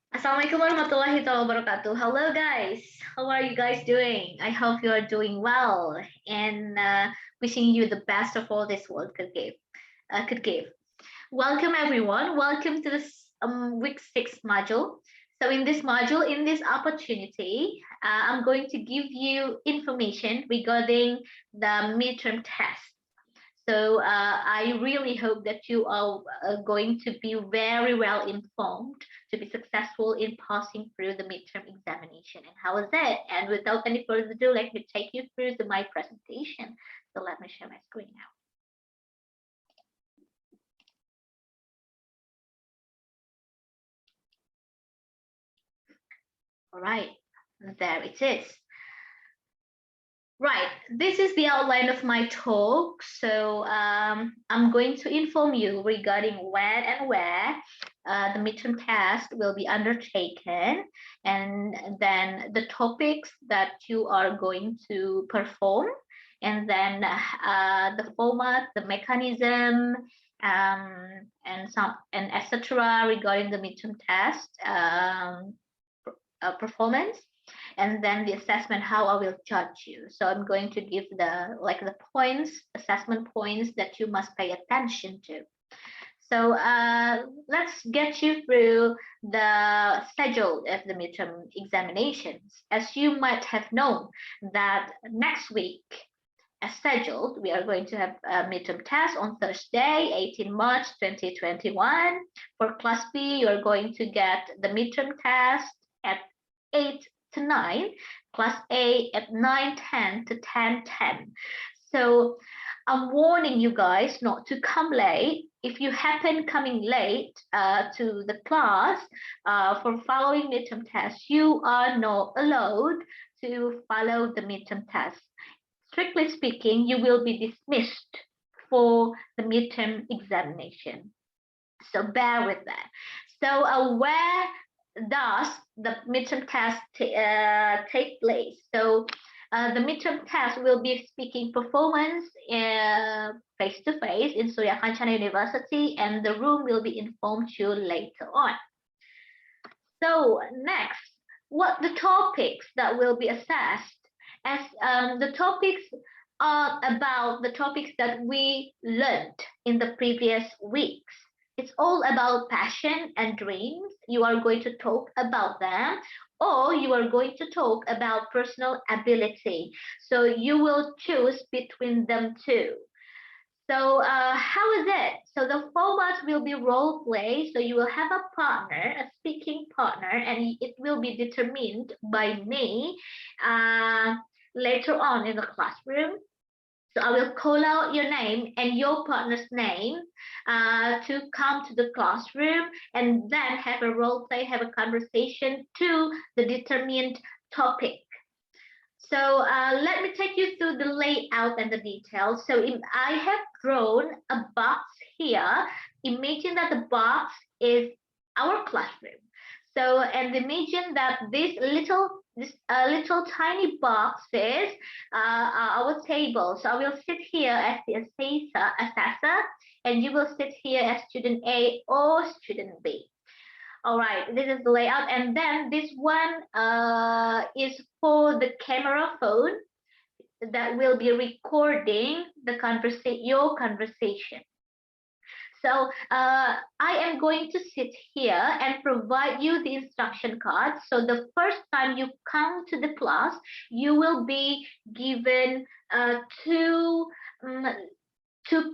Assalamualaikum warahmatullahi wabarakatuh. Hello guys, how are you guys doing? I hope you are doing well and wishing you the best of all this world could give. Welcome everyone. Welcome to this week 6 module. So in this module, in this opportunity, I'm going to give you information regarding the midterm test. So I really hope that you are going to be very well informed to be successful in passing through the midterm examination. And how is it? And without any further ado, let me take you through my presentation. So let me share my screen now. All right, there it is. Right, this is the outline of my talk. So I'm going to inform you regarding when and where the midterm test will be undertaken, and then the topics that you are going to perform, and then the format, the mechanism, and etc. regarding the midterm test performance, and then the assessment, how I will judge you. So I'm going to give the points, assessment points that you must pay attention to. So let's get you through the schedule of the midterm examinations. As you might have known that next week, as scheduled, we are going to have a midterm test on Thursday, 18 March 2021. For Class B, you're going to get the midterm test at 8 to 9, Class A at 9:10 to 10:10. So I'm warning you guys not to come late. If you happen coming late to the class for following midterm test, you are not allowed to follow the midterm test. Strictly speaking, you will be dismissed for the midterm examination. So bear with that. So where does the midterm test take place? So the midterm test will be speaking performance face to face in Surya Kancana University, and the room will be informed to you later on. So next, what the topics that will be assessed, as the topics are about the topics that we learned in the previous weeks. It's all about passion and dreams. You are going to talk about them, or you are going to talk about personal ability. So you will choose between them two. So how is it? So the format will be role play. So you will have a partner, a speaking partner, and it will be determined by me later on in the classroom. So I will call out your name and your partner's name to come to the classroom, and then have a role play, have a conversation to the determined topic. So let me take you through the layout and the details. So I have drawn a box here. Imagine that the box is our classroom. So, and imagine that this little tiny box is our table. So I will sit here as the assessor, and you will sit here as student A or student B. All right, this is the layout, and then this one is for the camera phone that will be recording the your conversation. So I am going to sit here and provide you the instruction card. So the first time you come to the class, you will be given two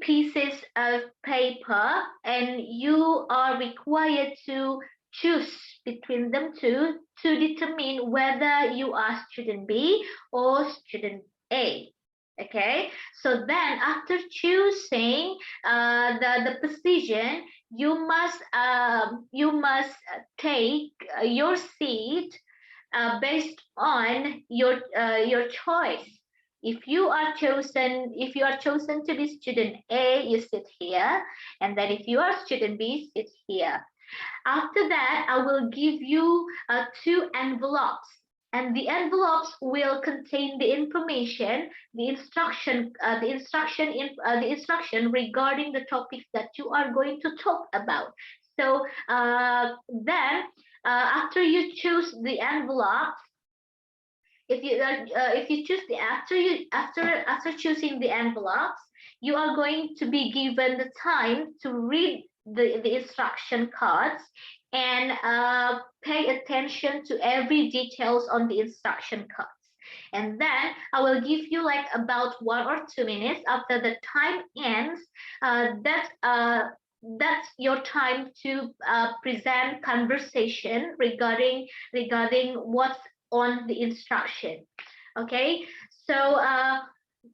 pieces of paper, and you are required to choose between them two to determine whether you are student B or student A. Okay, so then after choosing the position, you must take your seat based on your choice. If you are chosen to be student A, you sit here, and then if you are student B, sit here. After that, I will give you two envelopes, and the envelopes will contain the information, the instruction regarding the topics that you are going to talk about. So then after you choose the envelope, if you choose the after choosing the envelopes, you are going to be given the time to read the instruction cards and pay attention to every details on the instruction cards. And then I will give you like about 1 or 2 minutes after the time ends. That's your time to present conversation regarding what's on the instruction. Okay, so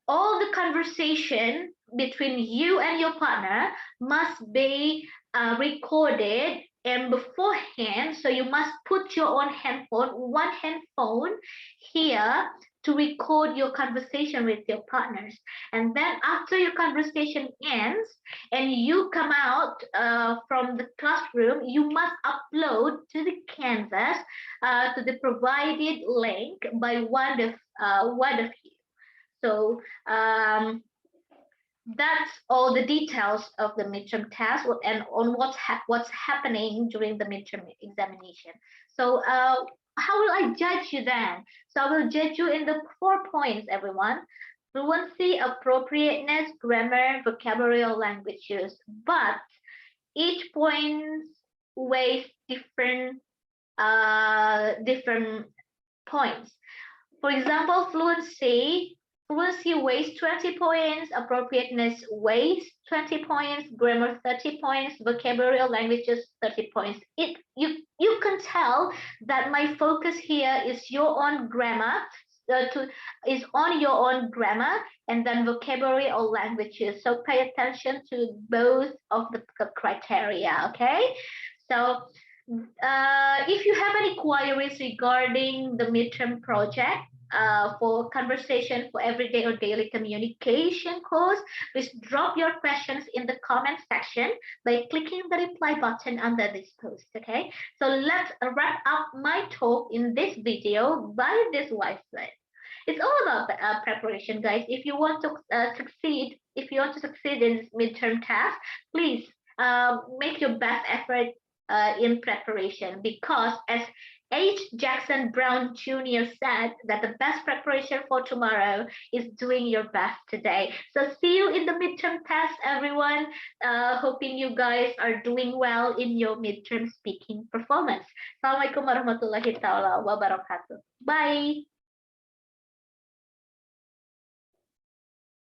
all the conversation between you and your partner must be recorded and beforehand. So you must put your own one handphone here to record your conversation with your partners. And then after your conversation ends and you come out from the classroom, you must upload to the Canvas to the provided link by one of you. So that's all the details of the midterm test and on what's happening during the midterm examination. So how will I judge you then? So I will judge you in the 4 points, everyone. Fluency, appropriateness, grammar, vocabulary, or language use. But each point weighs different points. For example, fluency weighs 20 points, appropriateness weighs 20 points, grammar 30 points, vocabulary or languages 30 points. You can tell that my focus here is your own grammar, is on your own grammar, and then vocabulary or languages. So pay attention to both of the criteria, okay? So if you have any queries regarding the midterm project, for conversation for everyday or daily communication course, please drop your questions in the comment section by clicking the reply button under this post, okay? So let's wrap up my talk in this video by this wise word. It's all about preparation, guys. If you want to succeed, in this midterm test, please make your best effort in preparation, because as H. Jackson Brown Jr. said that the best preparation for tomorrow is doing your best today. So see you in the midterm test, everyone. Hoping you guys are doing well in your midterm speaking performance. Assalamualaikum warahmatullahi wabarakatuh. Bye.